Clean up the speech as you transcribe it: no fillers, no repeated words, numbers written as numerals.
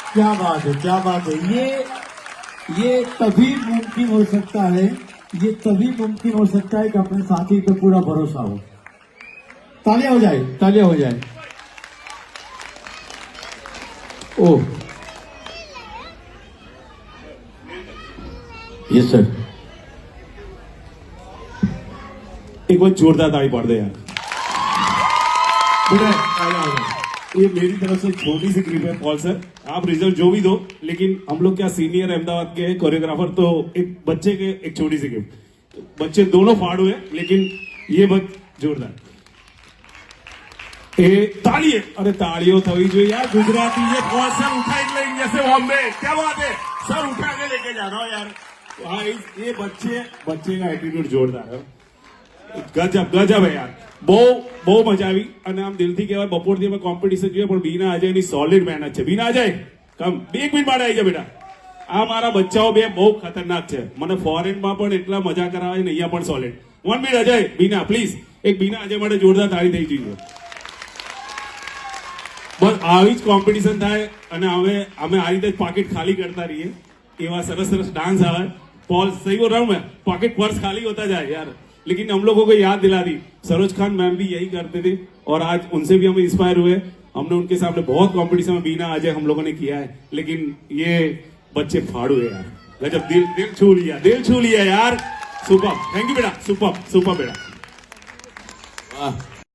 क्या बात है, क्या बात है। ये तभी मुमकिन हो सकता है, ये तभी मुमकिन हो सकता है कि अपने साथी पे पूरा भरोसा हो। तालियां हो जाए, तालियां हो जाए। Oh yes sir. एक बार जोरदार ताली पड़ दे यार। बेटा आ जाओ। ये मेरी तरफ से छोटी सी क्लिप है पॉल सर, आप रिजल्ट जो भी दो, लेकिन हम लोग क्या सीनियर अहमदाबाद के कोरियोग्राफर, तो एक बच्चे के एक छोटी सी गिफ्ट। बच्चे दोनों फाड़ हुए लेकिन ये बच जोरदार। ए ताली है, अरे तालियों थवी जो यार गुजराती। ये पॉल सर उठा लेंगे जैसे बॉम्बे, क्या बात है सर, उठा के लेके जा रहा हूँ यार। हाँ ये बच्चे का एटीट्यूड जोरदार है। ગજબ ગજબ હે યાર, બહુ મજા આવી। અને આમ દિલથી કહેવાય, બપોરથી અમે કોમ્પિટિશન જોઈએ પણ બીના અજયની સોલિડ મહેનત છે। બીના અજય કમ 1 મિનિટ માટે આવી જા બેટા। આ મારા બચ્ચાઓ બે બહુ ખતરનાક છે, મને ફોરેનમાં પણ એટલા મજા કરાવે ને અહીંયા પણ solid. 1 minute Ajay, Bina please, એક બીના અજય માટે જોરદાર તાળી થઈ જોઈએ। બસ આવી જ કોમ્પિટિશન થાય અને અમે આ રીતે જ પાકીટ ખાલી કરતા રહીએ। એવા સરસ સરસ ડાન્સ આવે। पॉल सही बोल रहा हूँ मैं, पॉकेट पर्स खाली होता जाए यार। लेकिन हम लोगों को याद दिला दी, सरोज खान मैम भी यही करते थे और आज उनसे भी हम इंस्पायर हुए। हमने उनके सामने बहुत कंपटीशन में बीना अजय हम लोगों ने किया है, लेकिन ये बच्चे फाड़ हुए यार। गजब, दिल छू लिया यार। सुपर, थैंक यू बेटा, सुपर बेटा। वाह।